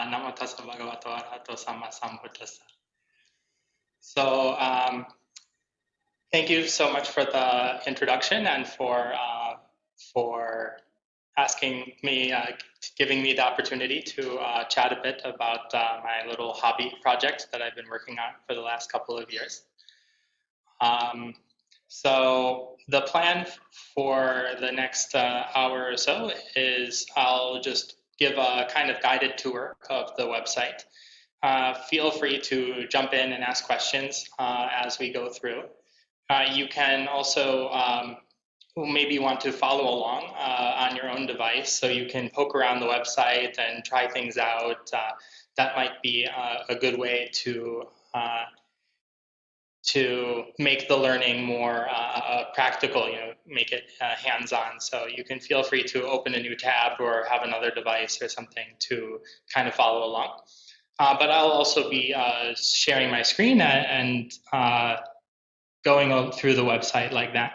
Namo tassa bhagavato arahato samma sambuddhassa. So, thank you so much for the introduction and for asking me, giving me the opportunity to chat a bit about my little hobby project that I've been working on for the last couple of years. So the plan for the next hour or so is I'll just give a kind of guided tour of the website. Feel free to jump in and ask questions as we go through. You can also maybe want to follow along on your own device, so you can poke around the website and try things out. That might be a good way to make the learning more practical, make it hands-on. So you can feel free to open a new tab or have another device or something to kind of follow along. But I'll also be sharing my screen and going through the website like that.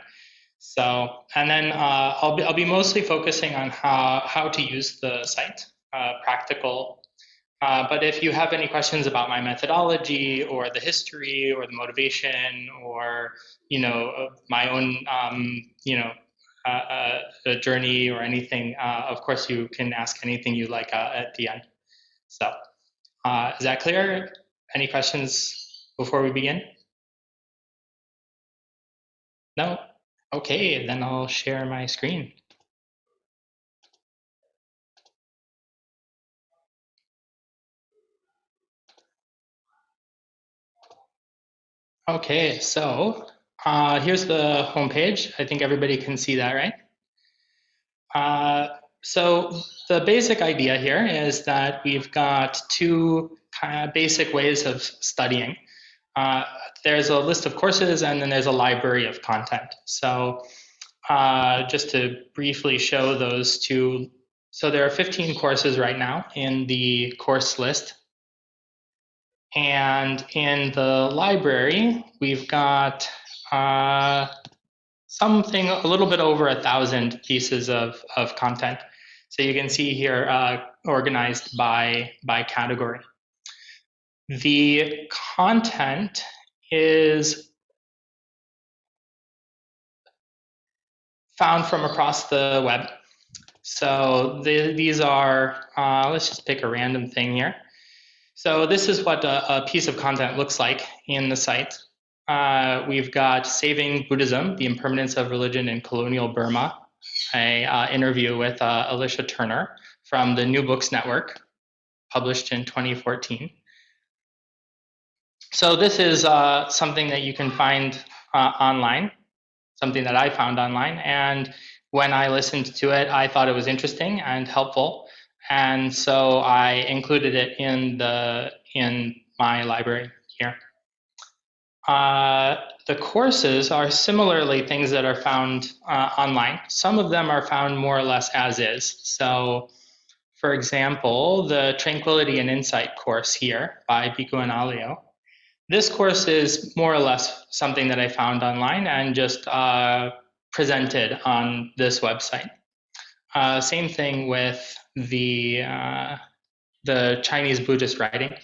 So, and then I'll be mostly focusing on how to use the site, practical. But if you have any questions about my methodology or the history or the motivation or my own the journey or anything, of course you can ask anything you like at the end. So, is that clear? Any questions before we begin? No? Okay, then I'll share my screen. Okay, so here's the homepage. I think everybody can see that, right? So the basic idea here is that we've got two kind of basic ways of studying. There's a list of courses and then there's a library of content. So just to briefly show those two. So there are 15 courses right now in the course list. And in the library, we've got something a little bit over 1,000 pieces of content. So you can see here organized by category. The content is found from across the web. So these are, let's just pick a random thing here. So this is what a piece of content looks like in the site. We've got Saving Buddhism, the Impermanence of Religion in Colonial Burma, an interview with Alicia Turner from the New Books Network, published in 2014. So this is something that you can find online, something that I found online. And when I listened to it, I thought it was interesting and helpful. And so I included it in my library here. The courses are similarly things that are found online. Some of them are found more or less as is. So, for example, the Tranquility and Insight course here by Bhikkhu Analio. This course is more or less something that I found online and just presented on this website. Same thing with the Chinese Buddhist writing.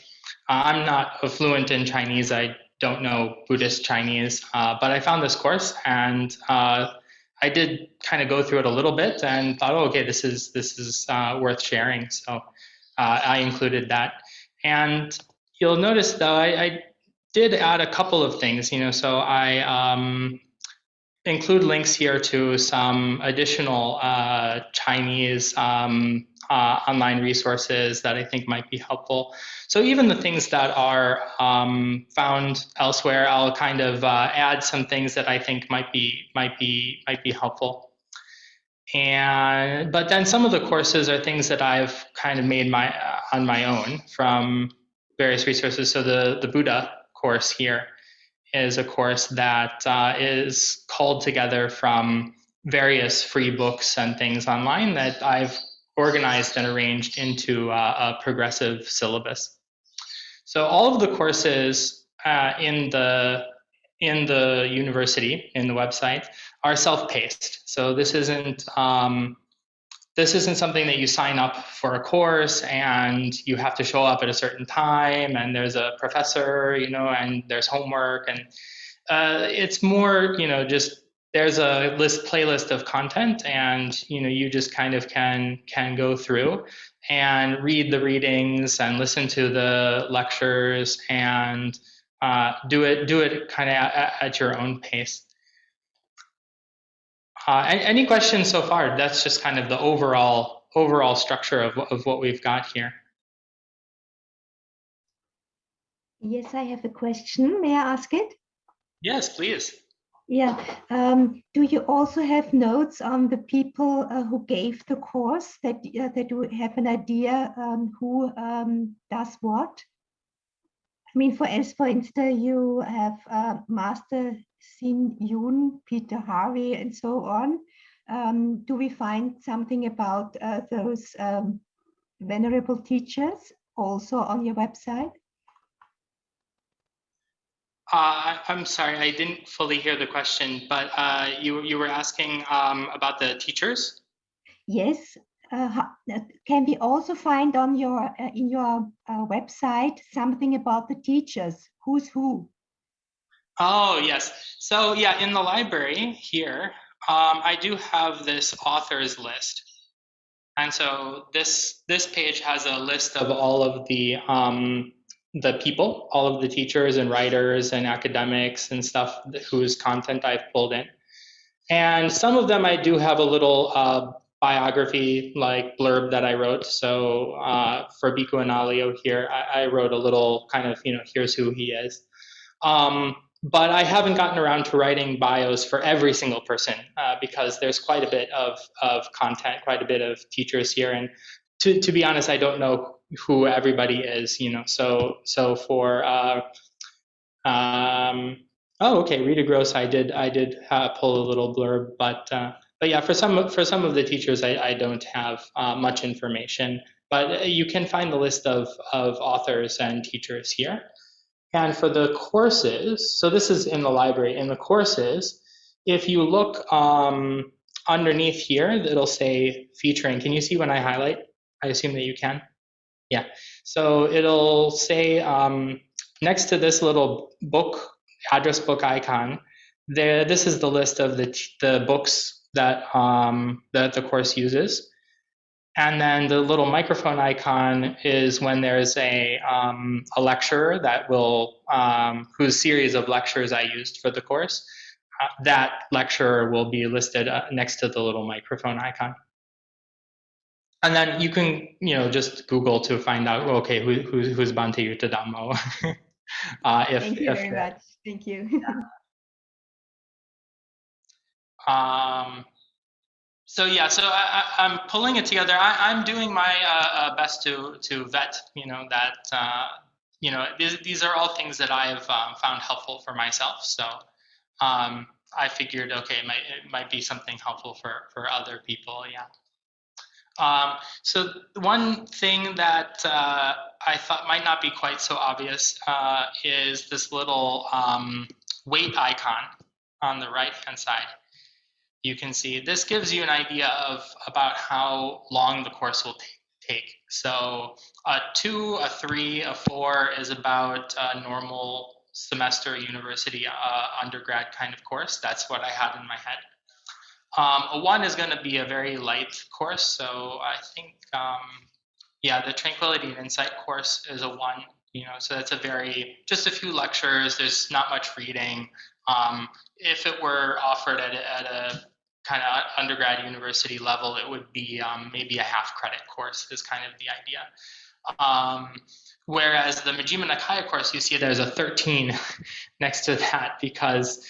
I'm not fluent in Chinese. I don't know Buddhist Chinese, but I found this course and I did kind of go through it a little bit and thought, oh, okay, this is worth sharing. So I included that. And you'll notice though, I did add a couple of things, so I include links here to some additional Chinese online resources that I think might be helpful. So even the things that are found elsewhere, I'll kind of add some things that I think might be helpful. But then some of the courses are things that I've kind of made on my own from various resources. So the Buddha course here is a course that is culled together from various free books and things online that I've organized and arranged into a progressive syllabus. So all of the courses in the university, in the website, are self-paced. So this isn't this isn't something that you sign up for a course and you have to show up at a certain time and there's a professor, and there's homework, and it's more, just there's a playlist of content, and you just kind of can go through and read the readings and listen to the lectures and do it kind of at your own pace. Any questions so far? That's just kind of the overall structure of what we've got here. Yes, I have a question. May I ask it? Yes, please. Yeah. Do you also have notes on the people who gave the course, that you have an idea who does what? I mean, for instance, you have Master Sin Yun, Peter Harvey, and so on. Do we find something about those venerable teachers also on your website? I'm sorry, I didn't fully hear the question, but you were asking about the teachers? Yes. Can we also find on your in your website something about the teachers? Who's who? Oh, yes. So yeah, in the library here, I do have this authors list. And so this page has a list of all of the people, all of the teachers and writers and academics and stuff whose content I've pulled in. And some of them I do have a little biography, like blurb that I wrote. So for Bhikkhu Analio here, I wrote a little kind of, here's who he is. But I haven't gotten around to writing bios for every single person because there's quite a bit of content, quite a bit of teachers here. And to be honest, I don't know who everybody is, So for oh, okay, Rita Gross, I did pull a little blurb, but yeah, for some of the teachers, I don't have much information. But you can find the list of authors and teachers here. And for the courses, so this is in the library. In the courses, if you look underneath here, it'll say featuring. Can you see when I highlight? I assume that you can. Yeah. So it'll say next to this little book, address book icon, this is the list of the books that the course uses. And then the little microphone icon is when there's a lecturer that will, whose series of lectures I used for the course. That lecturer will be listed next to the little microphone icon. And then you can, just Google to find out, okay, who's Bhante Yutta Dhammo. Thank you very much. Thank you. So yeah, so I'm pulling it together. I'm doing my best to vet, that these are all things that I have found helpful for myself. So I figured, okay, it might be something helpful for other people. Yeah. So one thing that I thought might not be quite so obvious is this little weight icon on the right-hand side. You can see this gives you an idea of about how long the course will take. So a 2, a 3, a 4 is about a normal semester university undergrad kind of course. That's what I had in my head. A 1 is going to be a very light course. So I think, the Tranquility and Insight course is a 1. So that's just a few lectures. There's not much reading. If it were offered at a kind of undergrad university level, it would be maybe a half credit course is kind of the idea. Whereas the Majjhima Nikaya course, you see there's a 13 next to that because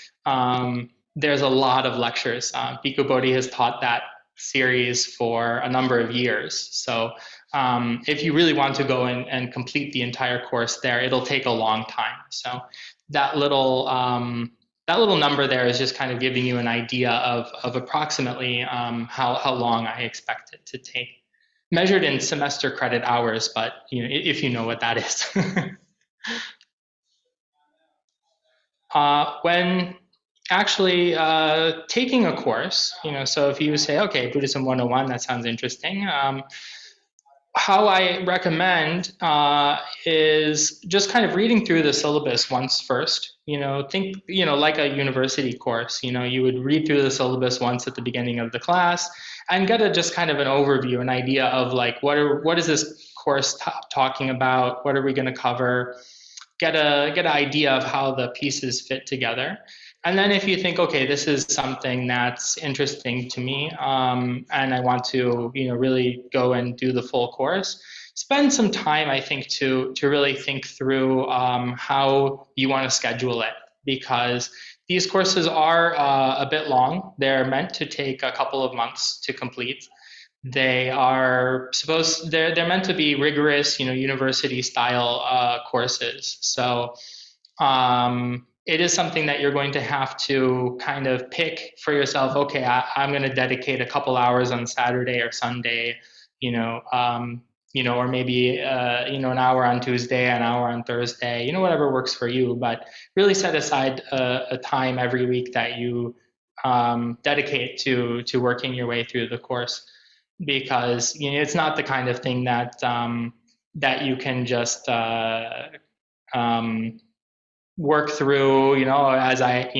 there's a lot of lectures. Bhikkhu Bodhi has taught that series for a number of years. So if you really want to go and complete the entire course there, it'll take a long time. So that little number there is just kind of giving you an idea of approximately how long I expect it to take, measured in semester credit hours, but if you know what that is. actually taking a course, so if you say, okay, Buddhism 101, that sounds interesting. How I recommend is just kind of reading through the syllabus once first. Think, like a university course. You would read through the syllabus once at the beginning of the class and get just kind of an overview, an idea of like what is this course talking about? What are we going to cover? Get an idea of how the pieces fit together. And then if you think, okay, this is something that's interesting to me, and I want to, really go and do the full course, spend some time, I think, to really think through how you want to schedule it, because these courses are a bit long. They're meant to take a couple of months to complete. They're meant to be rigorous, university style courses. So it is something that you're going to have to kind of pick for yourself. Okay, I'm going to dedicate a couple hours on Saturday or Sunday, or maybe an hour on Tuesday, an hour on Thursday, whatever works for you. But really set aside a time every week that you dedicate to working your way through the course, because it's not the kind of thing that that you can just work through, as I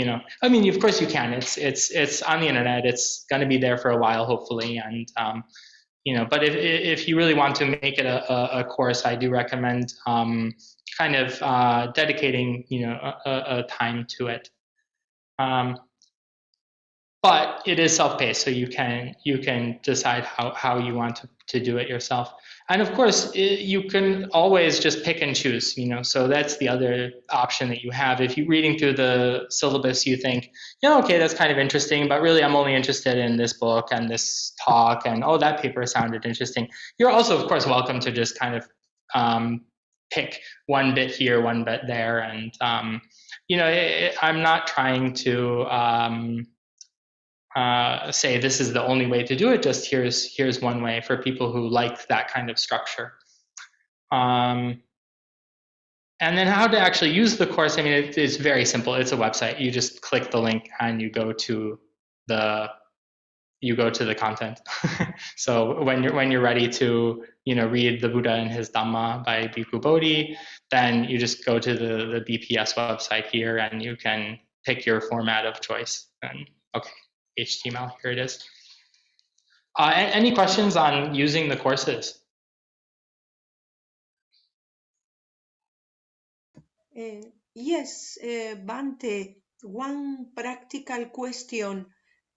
mean, of course you can. It's on the internet. It's going to be there for a while, hopefully. And, but if you really want to make it a course, I do recommend kind of dedicating, a time to it. But it is self-paced, so you can decide how you want to do it yourself. And of course, you can always just pick and choose, so that's the other option that you have. If you're reading through the syllabus, you think, okay, that's kind of interesting, but really I'm only interested in this book and this talk, and oh, that paper sounded interesting. You're also, of course, welcome to just kind of pick one bit here, one bit there. And, I'm not trying to say this is the only way to do it. Just here's one way for people who like that kind of structure. And then how to actually use the course. I mean, it's very simple. It's a website. You just click the link and you go to the content. So when you're ready to read the Buddha and his Dhamma by Bhikkhu Bodhi, then you just go to the BPS website here and you can pick your format of choice. And okay. HTML, here it is. Any questions on using the courses? Yes, Bante, one practical question.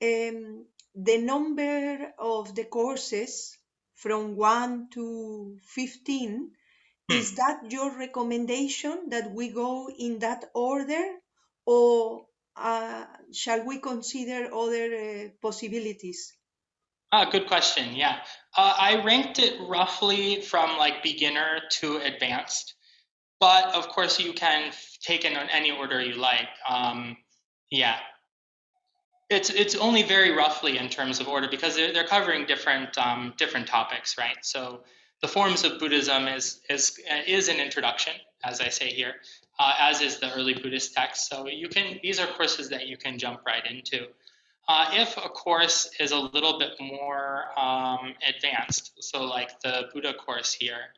The number of the courses from 1 to 15, is that your recommendation that we go in that order, or shall we consider other possibilities? Good question, yeah. I ranked it roughly from like beginner to advanced, but of course you can take it in any order you like. Yeah. It's only very roughly in terms of order, because they're covering different topics, right? So the forms of Buddhism is an introduction, as I say here, as is the early Buddhist text. So these are courses that you can jump right into. If a course is a little bit more advanced, so like the Buddha course here,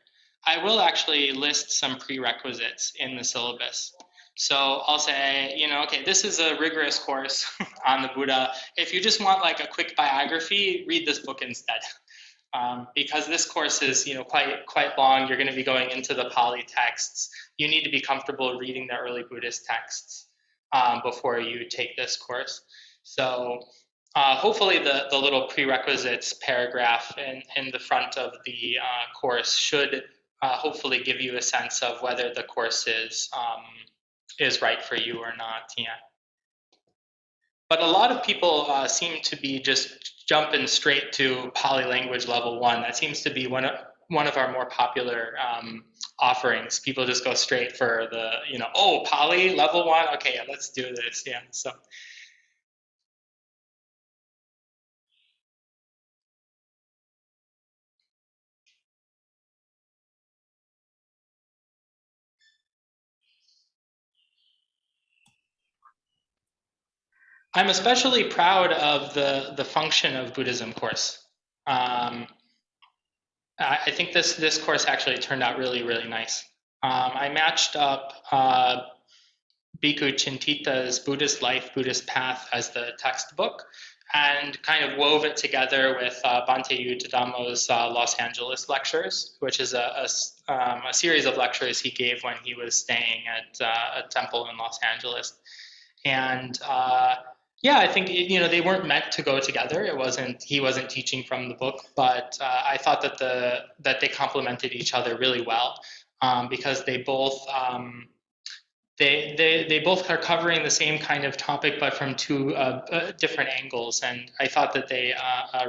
I will actually list some prerequisites in the syllabus. So I'll say, okay, this is a rigorous course on the Buddha. If you just want like a quick biography, read this book instead. Because this course is, quite long. You're going to be going into the Pali texts. You need to be comfortable reading the early Buddhist texts before you take this course. So hopefully the little prerequisites paragraph in the front of the course should hopefully give you a sense of whether the course is right for you or not. Yeah. But a lot of people seem to be just jumping straight to Pali language level 1. That seems to be one of our more popular offerings. People just go straight for the, oh, Pali level 1. Okay, yeah, let's do this. Yeah. So. I'm especially proud of the function of Buddhism course. I think this course actually turned out really, really nice. I matched up Bhikkhu Chintita's Buddhist Life, Buddhist Path as the textbook, and kind of wove it together with Bhante Yuttadamo's Los Angeles lectures, which is a series of lectures he gave when he was staying at a temple in Los Angeles. And yeah, I think they weren't meant to go together. He wasn't teaching from the book, but I thought that they complemented each other really well, because they both they both are covering the same kind of topic, but from two different angles, and I thought that they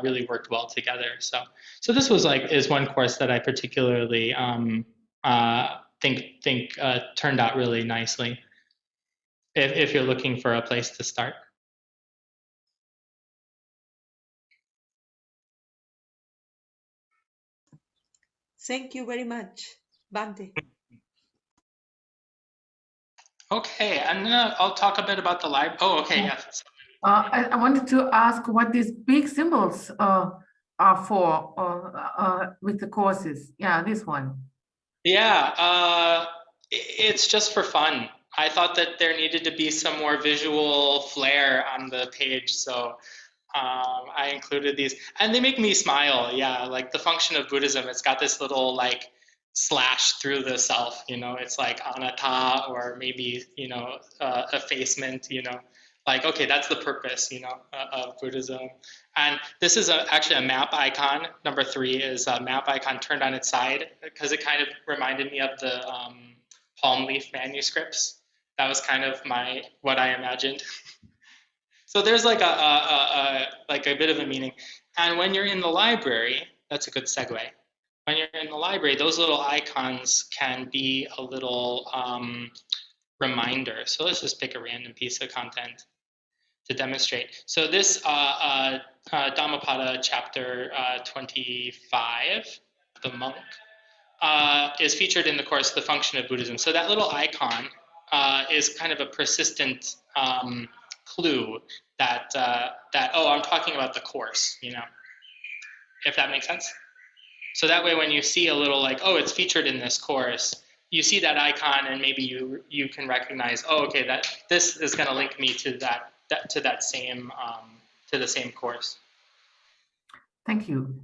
really worked well together. So this is one course that I particularly think turned out really nicely, if you're looking for a place to start. Thank you very much, Bhante. Okay, and I'll talk a bit about the library. Oh, okay, yeah. I wanted to ask what these big symbols are for with the courses. Yeah, this one. Yeah, it's just for fun. I thought that there needed to be some more visual flair on the page, so I included these, and they make me smile. Yeah, like the function of Buddhism, it's got this little like slash through the self, it's like anatta, or maybe effacement, like, okay, that's the purpose of Buddhism. And this is actually a map icon. Number 3 is a map icon turned on its side, because it kind of reminded me of the palm leaf manuscripts. That was kind of what I imagined. So there's like a bit of a meaning. And when you're in the library, that's a good segue. When you're in the library, those little icons can be a little reminder. So let's just pick a random piece of content to demonstrate. So this Dhammapada chapter 25, the monk, is featured in the course, The Function of Buddhism. So that little icon is kind of a persistent clue that I'm talking about the course, if that makes sense. So that way, when you see a little like, oh, it's featured in this course, you see that icon, and maybe you can recognize, oh, okay, that this is going to link me to that same to the same course. Thank you.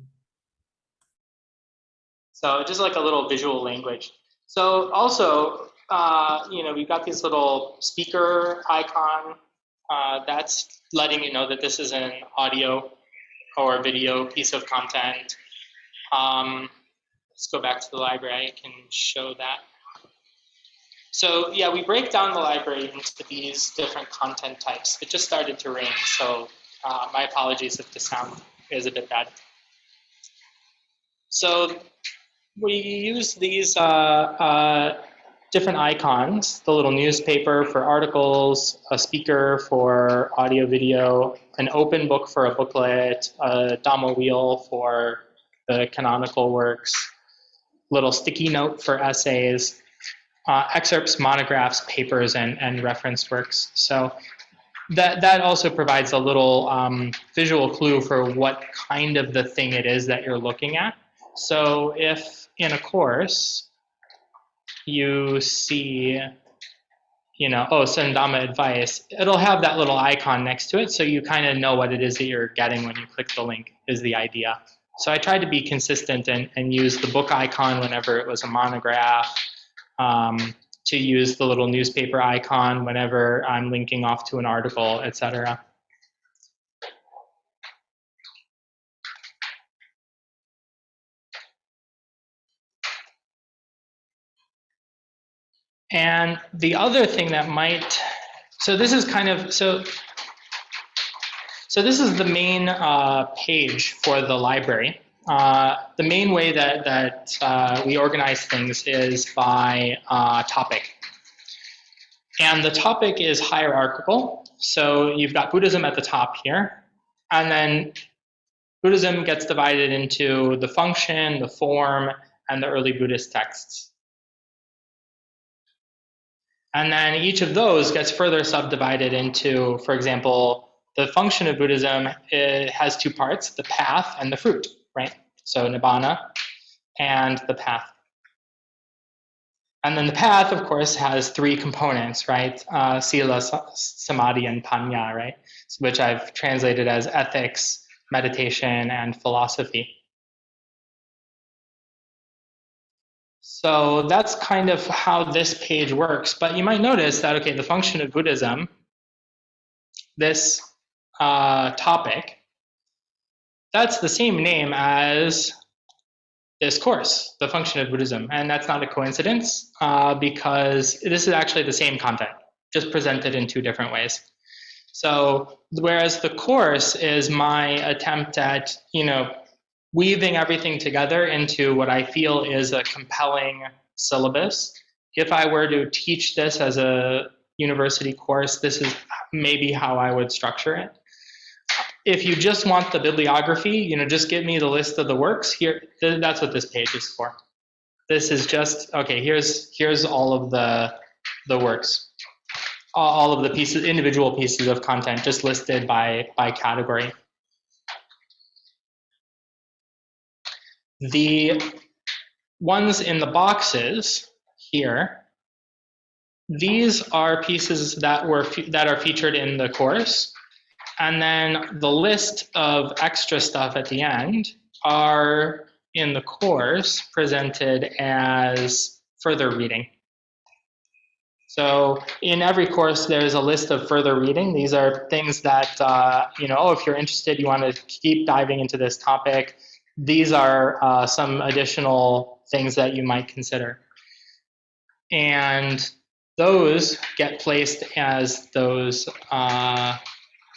So just like a little visual language. So also, we've got this little speaker icon. That's letting you know that this is an audio or video piece of content. Let's go back to the library. I can show that. So yeah, we break down the library into these different content types. It just started to rain, so my apologies if the sound is a bit bad. So we use these different icons, the little newspaper for articles, a speaker for audio video, an open book for a booklet, a Dhamma wheel for the canonical works, little sticky note for essays, excerpts, monographs, papers, and reference works. So that also provides a little visual clue for what kind of the thing it is that you're looking at. So if in a course you see, Sandhamma advice, it'll have that little icon next to it, so you kind of know what it is that you're getting when you click the link, is the idea. So I tried to be consistent and use the book icon whenever it was a monograph, to use the little newspaper icon whenever I'm linking off to an article, etc. And the other thing that might, so this is kind of, so this is the main page for the library. The main way that we organize things is by topic. And the topic is hierarchical. So you've got Buddhism at the top here. And then Buddhism gets divided into the function, the form, and the early Buddhist texts. And then each of those gets further subdivided into, for example, the function of Buddhism, it has two parts, the path and the fruit, right? So nibbana and the path. And then the path, of course, has three components, right? Sila, samadhi, and panya, right? Which I've translated as ethics, meditation, and philosophy. So that's kind of how this page works. But you might notice that, okay, the function of Buddhism, this topic, that's the same name as this course, the function of Buddhism. And that's not a coincidence because this is actually the same content, just presented in two different ways. So whereas the course is my attempt at, weaving everything together into what I feel is a compelling syllabus. If I were to teach this as a university course, this is maybe how I would structure it. If you just want the bibliography, just give me the list of the works here. That's what this page is for. This is just, okay, here's all of the works, all of the pieces, individual pieces of content just listed by category. The ones in the boxes here, these are pieces that are featured in the course. And then the list of extra stuff at the end are in the course presented as further reading. So in every course, there's a list of further reading. These are things that, if you're interested, you want to keep diving into this topic, these are some additional things that you might consider. And those get placed as those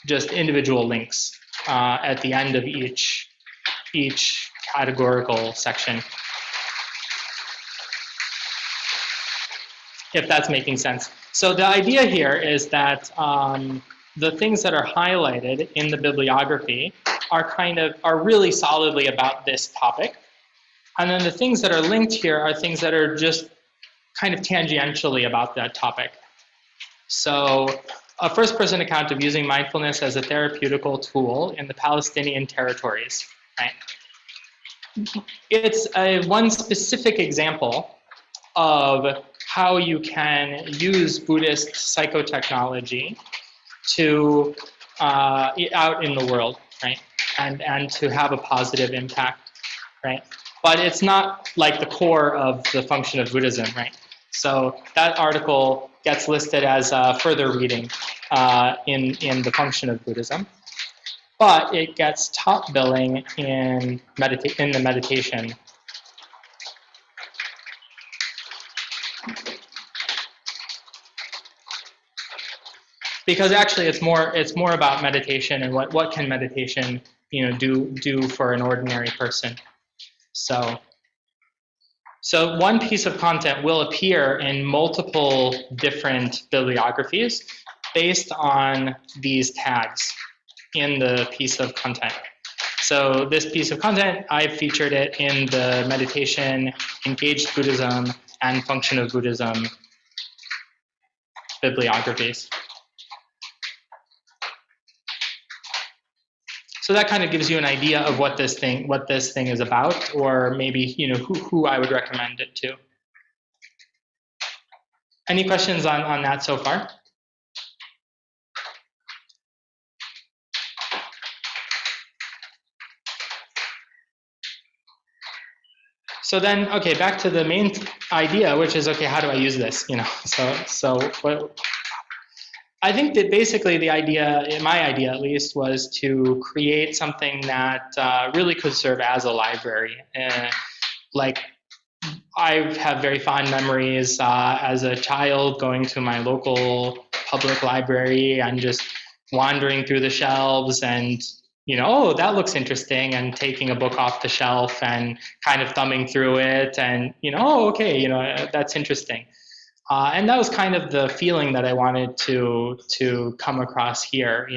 just individual links at the end of each categorical section. If that's making sense. So the idea here is that the things that are highlighted in the bibliography are really solidly about this topic. And then the things that are linked here are things that are just kind of tangentially about that topic. So a first-person account of using mindfulness as a therapeutical tool in the Palestinian territories, right? It's one specific example of how you can use Buddhist psychotechnology to out in the world, right? And to have a positive impact, right? But it's not like the core of the function of Buddhism, right? So that article gets listed as further reading in the function of Buddhism, but it gets top billing in the meditation. Because actually, it's more about meditation and what can meditation do for an ordinary person. So one piece of content will appear in multiple different bibliographies based on these tags in the piece of content. So this piece of content, I've featured it in the meditation, engaged Buddhism, and function of Buddhism bibliographies. So that kind of gives you an idea of what this thing is about, or maybe who I would recommend it to. Any questions on that so far? So then, okay, back to the main idea, which is, okay, how do I use this? I think that basically the idea, my idea at least, was to create something that really could serve as a library. Like, I have very fond memories as a child going to my local public library and just wandering through the shelves and, oh, that looks interesting, and taking a book off the shelf and kind of thumbing through it and, oh, okay, that's interesting. And that was kind of the feeling that I wanted to come across here,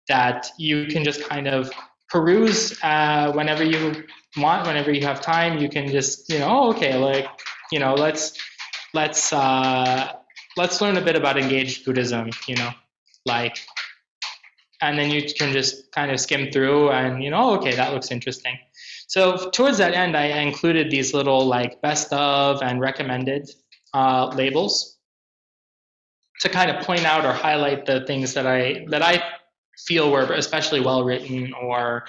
that you can just kind of peruse whenever you want, whenever you have time. You can just, oh, okay, like, let's learn a bit about engaged Buddhism, like and then you can just kind of skim through and, okay, that looks interesting. So towards that end, I included these little like best of and recommended labels to kind of point out or highlight the things that I feel were especially well written or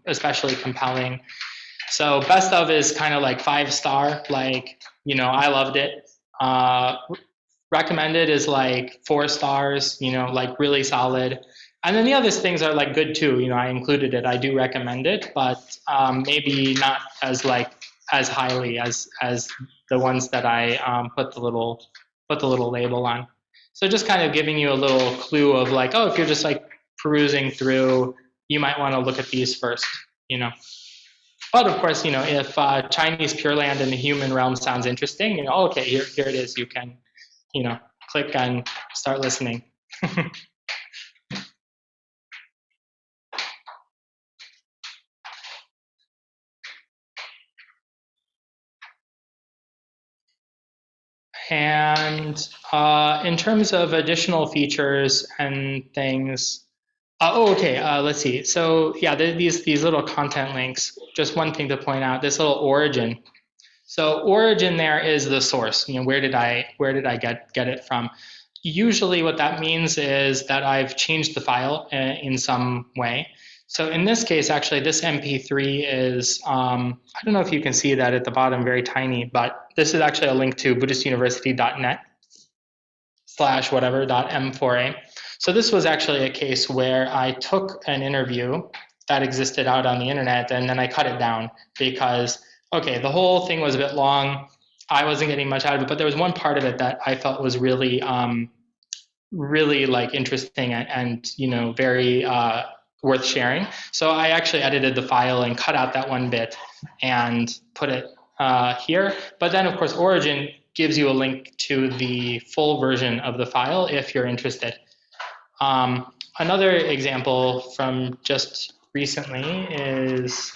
especially compelling. So best of is kind of like 5-star, like, I loved it. Recommended is like 4 stars, like really solid. And then the other things are like good too. I included it. I do recommend it, but maybe not as highly as the ones that I put the little label on. So just kind of giving you a little clue of like, oh, if you're just like perusing through, you might want to look at these first, But of course, if Chinese Pure Land in the human realm sounds interesting, okay, here it is. You can, click and start listening. And in terms of additional features and things, let's see. So yeah, these little content links. Just one thing to point out: this little origin. So origin there is the source. Where did I get it from? Usually, what that means is that I've changed the file in some way. So in this case, actually, this MP3 is, I don't know if you can see that at the bottom, very tiny, but this is actually a link to buddhistuniversity.net/whatever.m4a. So this was actually a case where I took an interview that existed out on the internet and then I cut it down because, okay, the whole thing was a bit long. I wasn't getting much out of it, but there was one part of it that I felt was really, really like interesting and very worth sharing. So I actually edited the file and cut out that one bit and put it here. But then, of course, Origin gives you a link to the full version of the file if you're interested. Another example from just recently is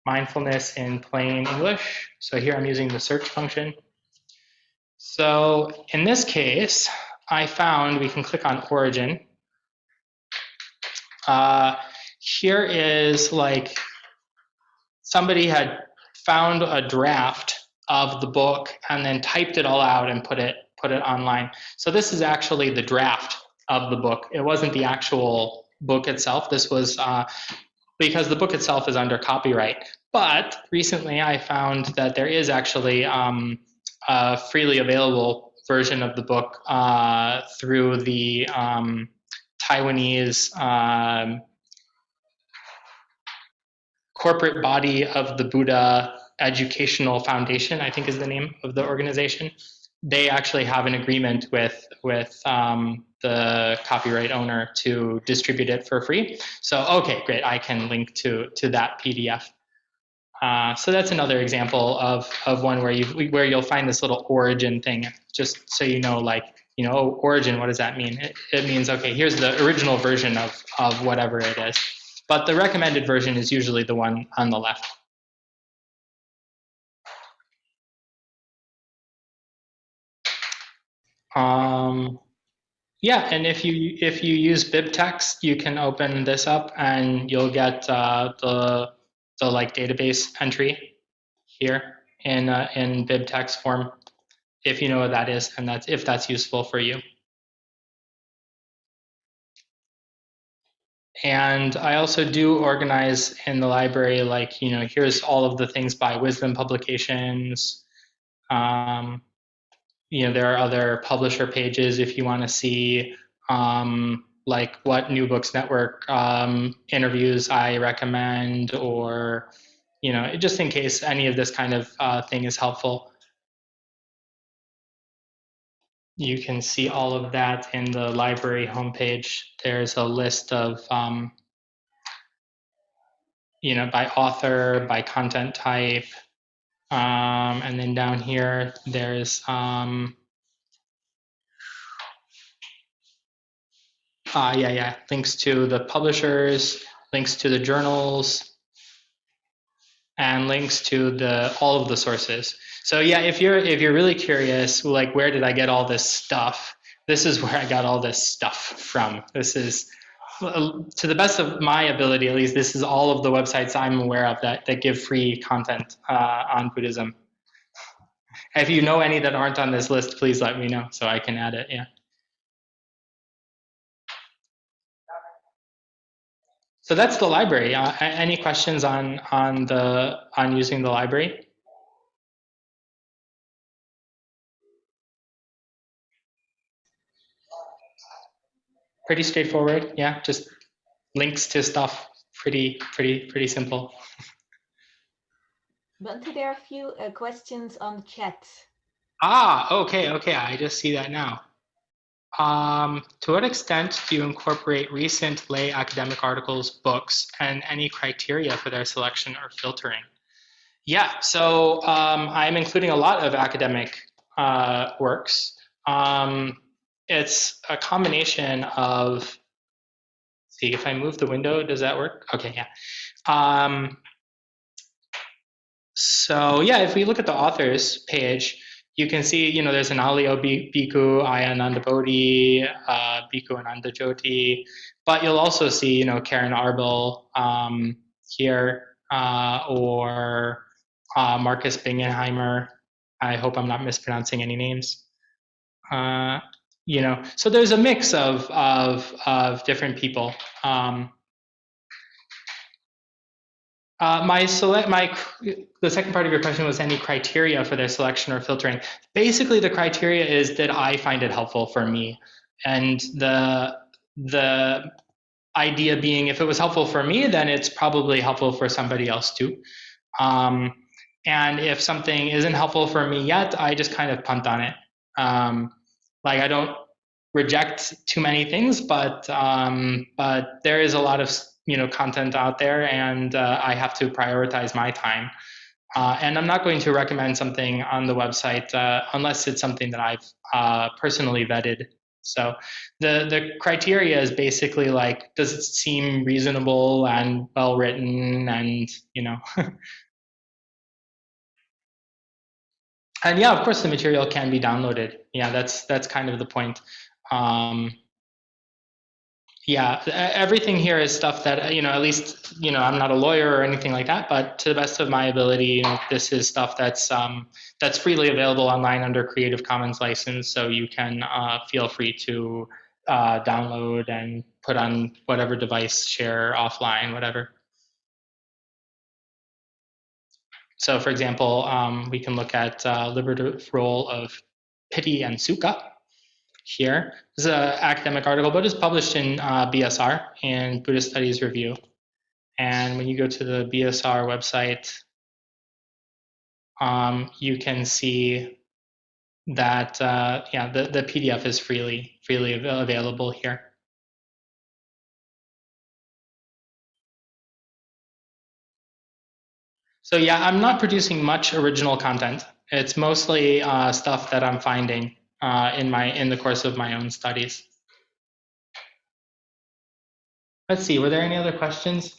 Mindfulness in plain English. So here I'm using the search function. So in this case, I found, we can click on Origin. Here is like somebody had found a draft of the book and then typed it all out and put it online. So this is actually the draft of the book. It wasn't the actual book itself. This was because the book itself is under copyright. But recently I found that there is actually a freely available version of the book through the Taiwanese corporate body of the Buddha Educational Foundation, I think is the name of the organization. They actually have an agreement with the copyright owner to distribute it for free. So, okay, great, I can link to that PDF. So that's another example of one where you'll find this little origin thing, just so you know, like, origin, what does that mean? It means, okay, here's the original version of whatever it is. But the recommended version is usually the one on the left. Yeah, and if you use BibTeX, you can open this up and you'll get the like database entry here in BibTeX form, if you know what that is, and if that's useful for you. And I also do organize in the library, like, here's all of the things by Wisdom Publications. There are other publisher pages if you want to see like what New Books Network interviews I recommend, or just in case any of this kind of thing is helpful. You can see all of that in the library homepage. There's a list of by author, by content type, and then down here there's links to the publishers, links to the journals, and links to all of the sources. So yeah, if you're really curious, like, where did I get all this stuff? this is where I got all this stuff from. This is, to the best of my ability, at least, this is all of the websites I'm aware of that give free content on Buddhism. If you know any that aren't on this list, please let me know so I can add it. Yeah. So that's the library. Any questions on using the library? Pretty straightforward. Yeah, just links to stuff. Pretty simple. Bhante, there are a few questions on the chat. Okay. I just see that now. To what extent do you incorporate recent lay academic articles, books, and any criteria for their selection or filtering? Yeah, so I'm including a lot of academic works. It's a combination of, see if I move the window, does that work? Okay, yeah. So yeah, if we look at the authors page, you can see, there's an Alio Bhikkhu, Ayananda Bodhi, Bhikkhu Ananda Jyoti, but you'll also see, Karen Arbel here, or Marcus Bingenheimer. I hope I'm not mispronouncing any names. So there's a mix of different people. The second part of your question was any criteria for their selection or filtering. Basically, the criteria is that I find it helpful for me, and the idea being, if it was helpful for me, then it's probably helpful for somebody else too. And if something isn't helpful for me yet, I just kind of punt on it. I don't reject too many things, but there is a lot of content out there, and I have to prioritize my time. And I'm not going to recommend something on the website unless it's something that I've personally vetted. So the criteria is basically like, does it seem reasonable and well written, and and yeah, of course the material can be downloaded. Yeah, that's kind of the point. Yeah, everything here is stuff that, at least, I'm not a lawyer or anything like that, but to the best of my ability, this is stuff that's freely available online under Creative Commons license, so you can feel free to download and put on whatever device, share offline, whatever. So for example, we can look at liberative role of piti and sukha. Here. This is an academic article, but it's published in BSR, in Buddhist Studies Review. And when you go to the BSR website, you can see that the PDF is freely available here. So yeah, I'm not producing much original content. It's mostly stuff that I'm finding in the course of my own studies. Let's see, were there any other questions?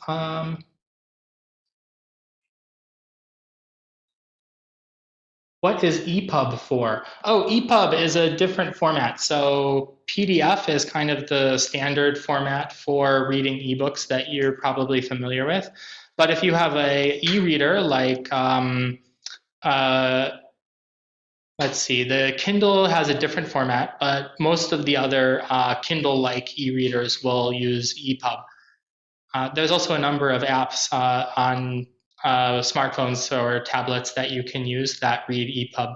What is EPUB for? Oh, EPUB is a different format. So PDF is kind of the standard format for reading ebooks that you're probably familiar with. But if you have a e-reader like, let's see, the Kindle has a different format, but most of the other Kindle-like e-readers will use EPUB. There's also a number of apps on smartphones or tablets that you can use that read EPUB.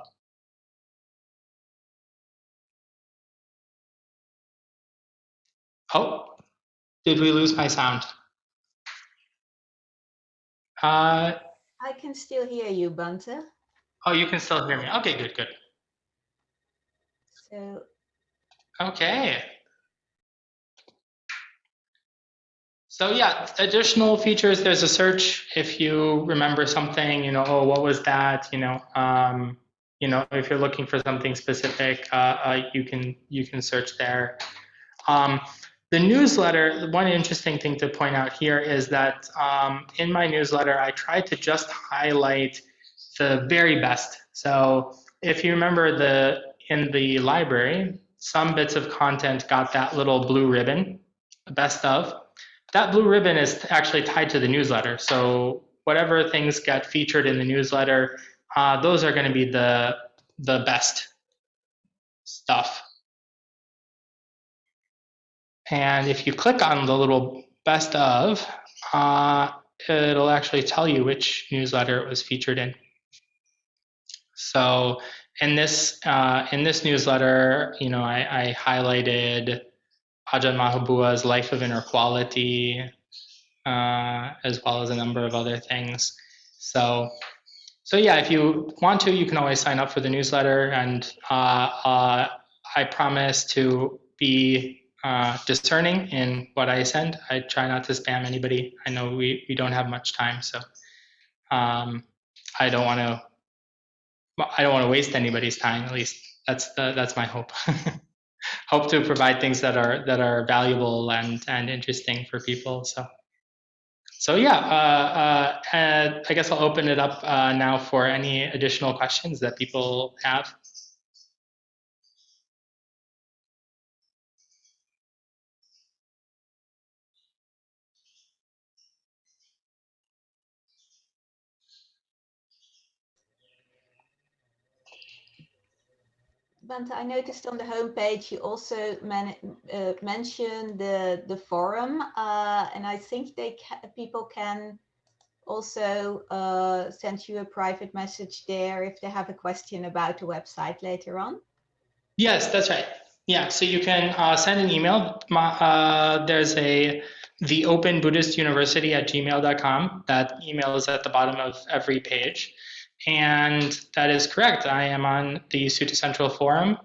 Oh, did we lose my sound? I can still hear you, Bhante. Oh, you can still hear me. Okay, good. So. Okay. So yeah, additional features, there's a search if you remember something, oh, what was that, if you're looking for something specific, you can search there. The newsletter, one interesting thing to point out here is that in my newsletter, I tried to just highlight the very best. So if you remember in the library, some bits of content got that little blue ribbon, best of. That blue ribbon is actually tied to the newsletter. So whatever things get featured in the newsletter, those are going to be the best stuff. And if you click on the little best of, it'll actually tell you which newsletter it was featured in. So in this newsletter, you know, I highlighted Ajahn Mahabua's Life of Inner Quality, as well as a number of other things. So yeah, if you want to, you can always sign up for the newsletter, and I promise to be discerning in what I send. I try not to spam anybody. I know we don't have much time, so I don't want to waste anybody's time. At least that's my hope. Hope to provide things that are valuable and interesting for people. So yeah, I guess I'll open it up now for any additional questions that people have. Bante, I noticed on the homepage you also mentioned the forum, and I think people can also send you a private message there if they have a question about the website later on. Yes, that's right. Yeah, so you can send an email. There's the Open Buddhist University at gmail.com. That email is at the bottom of every page. And that is correct. I am on the Sutta Central Forum,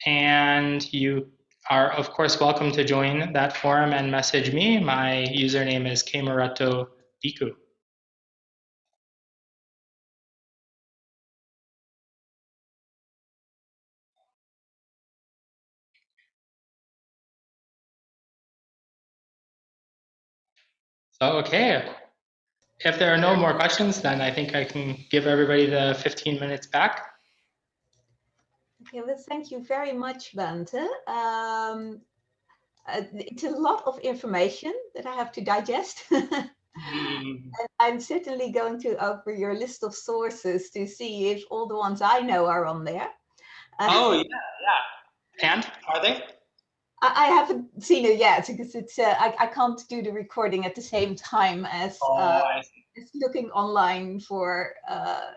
and you are, of course, welcome to join that forum and message me. My username is Khemarato Bhikkhu. So, okay. If there are no more questions, then I think I can give everybody the 15 minutes back. Okay, well, thank you very much, Bante. It's a lot of information that I have to digest. And I'm certainly going to open your list of sources to see if all the ones I know are on there. Oh, yeah. And are they? I haven't seen it yet because it's I can't do the recording at the same time as looking online for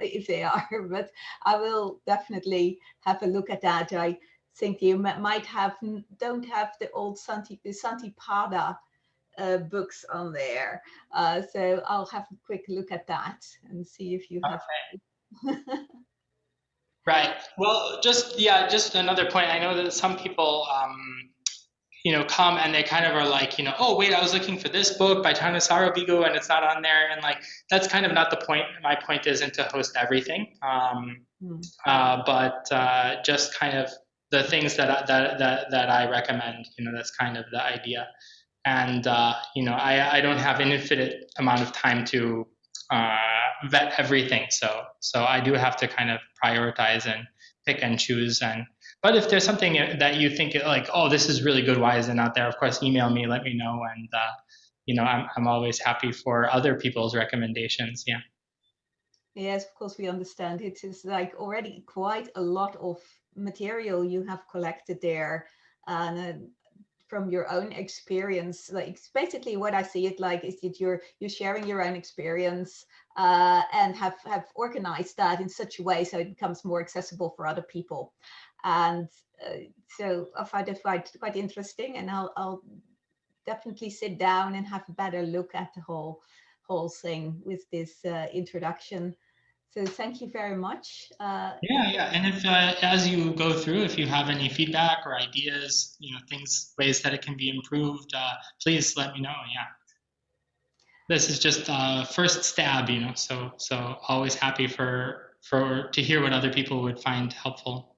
if they are, but I will definitely have a look at that. I think you might don't have the old Santipada books on there, so I'll have a quick look at that and see if you have. Right. Well, just another point. I know that some people come and they kind of are like, oh, wait, I was looking for this book by Thanissaro Bhikkhu and it's not on there. And like, that's kind of not the point. My point isn't to host everything, but just kind of the things that I recommend, that's kind of the idea. And, I don't have an infinite amount of time to vet everything. So I do have to kind of prioritize and pick and choose. But if there's something that you think like, oh, this is really good, why is it not there? Of course, email me, let me know. And, I'm always happy for other people's recommendations. Yeah. Yes, of course, we understand. It is like already quite a lot of material you have collected there. And from your own experience, like basically what I see it like is that you're sharing your own experience and have organized that in such a way so it becomes more accessible for other people. And so I find it quite interesting, and I'll definitely sit down and have a better look at the whole thing with this introduction. So thank you very much. Yeah. And if as you go through, if you have any feedback or ideas, ways that it can be improved, please let me know. Yeah. This is just first stab, so always happy to hear what other people would find helpful.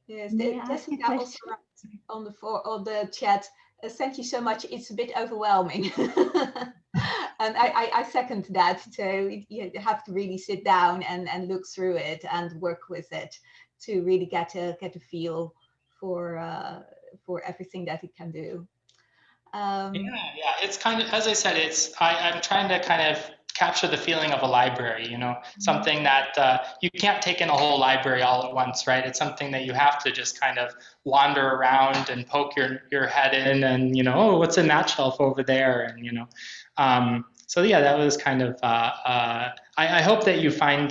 Yes, Jessica also on the chat. Thank you so much. It's a bit overwhelming. And I second that. So you have to really sit down and look through it and work with it to really get a feel for everything that it can do. It's kind of, as I said, I'm trying to kind of capture the feeling of a library, something that you can't take in a whole library all at once, right? It's something that you have to just kind of wander around and poke your head in and, oh, what's in that shelf over there? And, so yeah, that was kind of, I hope that you find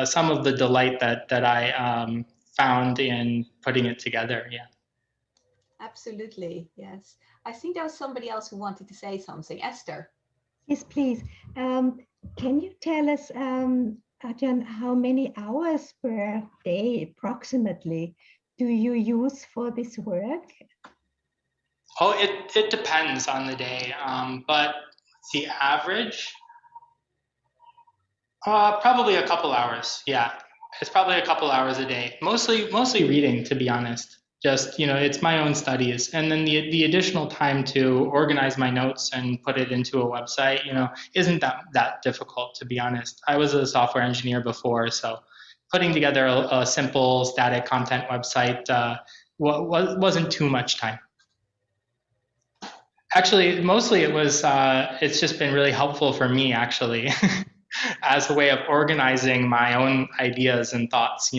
some of the delight that I found in putting it together, yeah. Absolutely, yes. I think there was somebody else who wanted to say something. Esther. Yes, please. Can you tell us, Ajahn, how many hours per day approximately do you use for this work? Oh, it depends on the day, but the average, probably a couple hours. Yeah, it's probably a couple hours a day. Mostly reading, to be honest. Just, it's my own studies. And then the additional time to organize my notes and put it into a website, isn't that difficult, to be honest. I was a software engineer before, so putting together a simple static content website wasn't too much time. Actually, mostly it's just been really helpful for me, actually, as a way of organizing my own ideas and thoughts,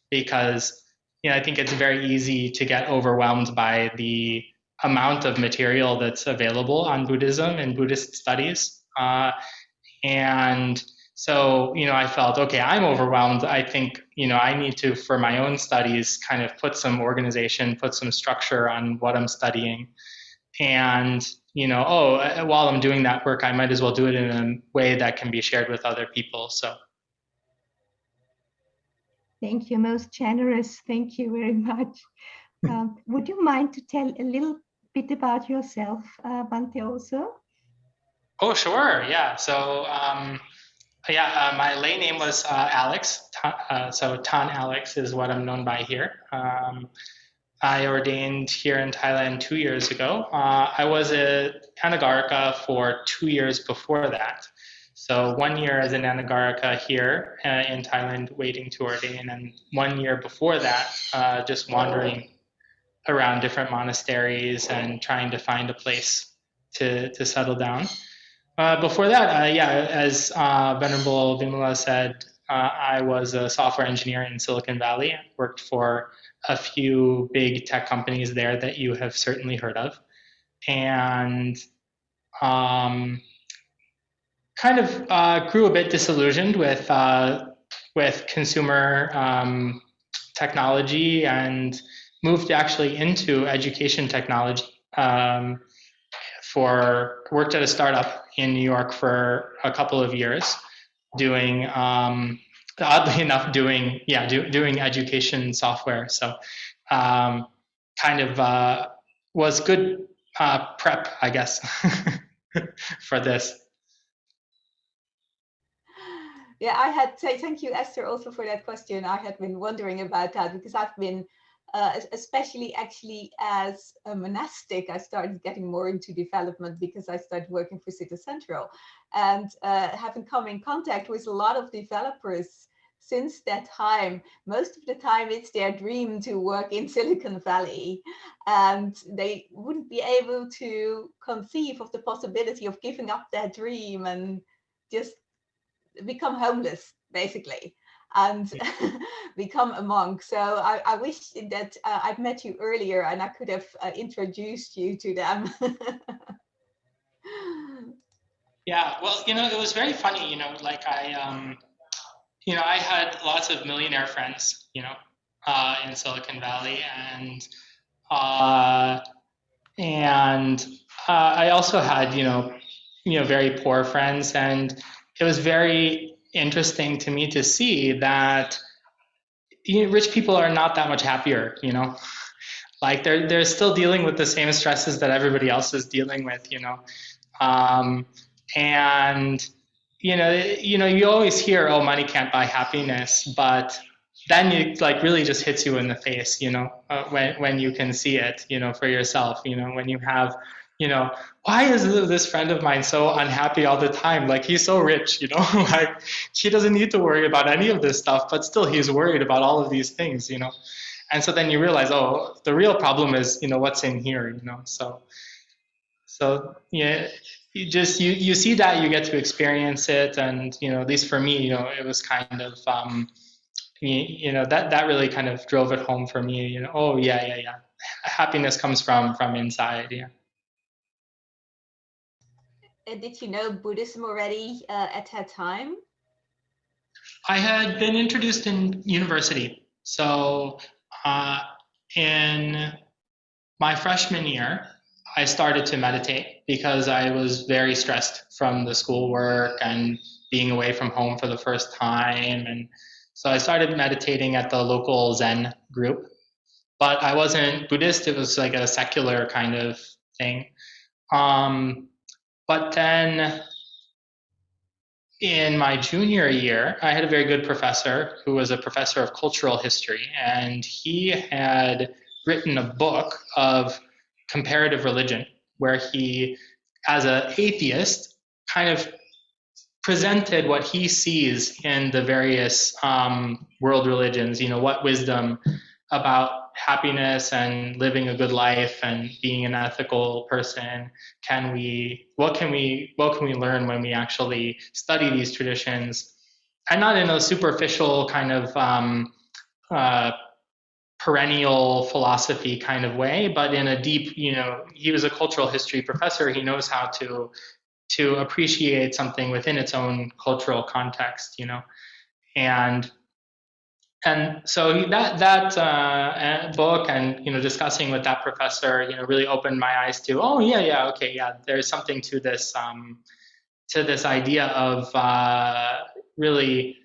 because I think it's very easy to get overwhelmed by the amount of material that's available on Buddhism and Buddhist studies. And so, I felt, okay, I'm overwhelmed. I think, I need to, for my own studies, kind of put some organization, put some structure on what I'm studying. And, while I'm doing that work, I might as well do it in a way that can be shared with other people. So. Thank you, most generous. Thank you very much. Would you mind to tell a little bit about yourself, Bhante, also? Oh, sure. Yeah. So, my lay name was Alex. So Tan Alex is what I'm known by here. I ordained here in Thailand 2 years ago. I was a Anagarika for 2 years before that. So 1 year as an Anagarika here in Thailand waiting to ordain, and 1 year before that just wandering around different monasteries and trying to find a place to settle down. Before that, as Venerable Vimala said, I was a software engineer in Silicon Valley. Worked for a few big tech companies there that you have certainly heard of. And kind of grew a bit disillusioned with consumer technology and moved actually into education technology. Worked at a startup in New York for a couple of years, doing oddly enough doing education software. So kind of was good prep, I guess, for this. Yeah, I had to say thank you, Esther, also for that question. I had been wondering about that because I've been, especially actually as a monastic, I started getting more into development because I started working for City Central, and having come in contact with a lot of developers since that time. Most of the time it's their dream to work in Silicon Valley, and they wouldn't be able to conceive of the possibility of giving up their dream and just become homeless, basically, and become a monk. So I wish that I'd met you earlier and I could have introduced you to them. Yeah, well, it was very funny, like I had lots of millionaire friends, in Silicon Valley, and I also had, very poor friends, and it was very interesting to me to see that rich people are not that much happier, like they're still dealing with the same stresses that everybody else is dealing with, and you always hear, oh, money can't buy happiness, but then it really just hits you in the face, when you can see it, for yourself, when you have, why is this friend of mine so unhappy all the time? Like, he's so rich, like he doesn't need to worry about any of this stuff, but still he's worried about all of these things, And so then you realize, oh, the real problem is, what's in here, So yeah, you see that, you get to experience it, and at least for me, it was kind of that really kind of drove it home for me. Oh yeah, happiness comes from inside. Yeah. Did you know Buddhism already at that time? I had been introduced in university, so in my freshman year, I started to meditate because I was very stressed from the schoolwork and being away from home for the first time. And so I started meditating at the local Zen group, but I wasn't Buddhist. It was like a secular kind of thing. But then in my junior year, I had a very good professor who was a professor of cultural history, and he had written a book of comparative religion, where he, as an atheist, kind of presented what he sees in the various world religions, what wisdom about happiness and living a good life and being an ethical person what can we learn when we actually study these traditions, and not in a superficial kind of perennial philosophy kind of way, but in a deep, he was a cultural history professor. He knows how to appreciate something within its own cultural context, and so that book and discussing with that professor really opened my eyes to, oh yeah, okay, yeah, there's something to this idea of really,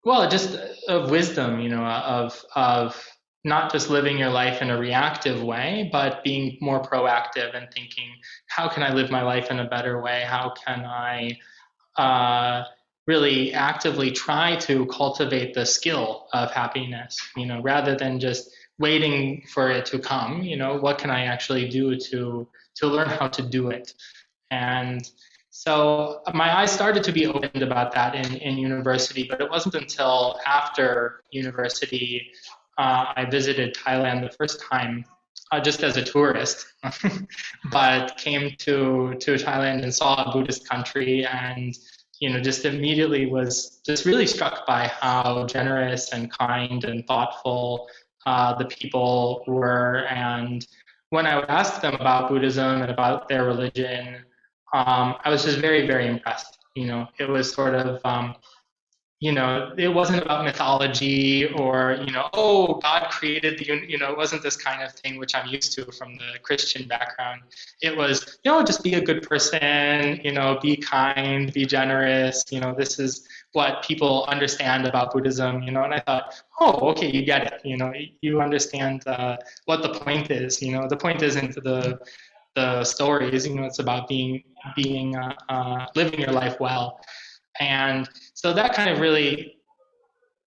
well, just of wisdom, of not just living your life in a reactive way, but being more proactive and thinking, how can I live my life in a better way? How can I really actively try to cultivate the skill of happiness, rather than just waiting for it to come, what can I actually do to learn how to do it? And so my eyes started to be opened about that in university, but it wasn't until after university I visited Thailand the first time, just as a tourist, but came to Thailand and saw a Buddhist country, and just immediately was just really struck by how generous and kind and thoughtful the people were. And when I would ask them about Buddhism and about their religion, I was just very, very impressed. It was sort of, it wasn't about mythology or, oh, God created it wasn't this kind of thing, which I'm used to from the Christian background. It was, just be a good person, be kind, be generous. This is what people understand about Buddhism, and I thought, oh, okay, you get it. You understand what the point is. The point isn't the stories, it's about being living your life well. And so that kind of really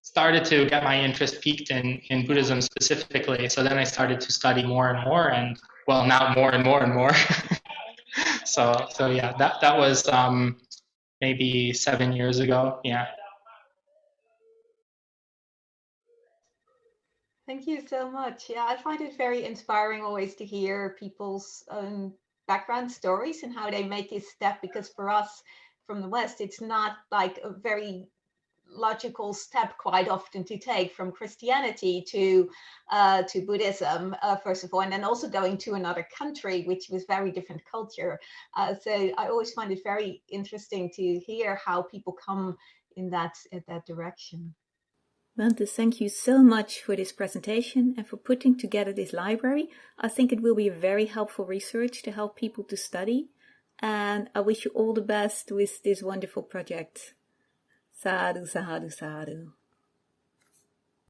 started to get my interest piqued in Buddhism specifically. So then I started to study more and more, and well, now more and more and more. so yeah, that was maybe 7 years ago. Yeah. Thank you so much. Yeah, I find it very inspiring always to hear people's own background stories and how they make this step, because for us from the West, it's not like a very logical step quite often to take from Christianity to Buddhism, first of all, and then also going to another country, which was very different culture. So I always find it very interesting to hear how people come in that direction. Bante, thank you so much for this presentation and for putting together this library. I think it will be a very helpful research to help people to study. And I wish you all the best with this wonderful project. Sadhu, sadhu, sadhu.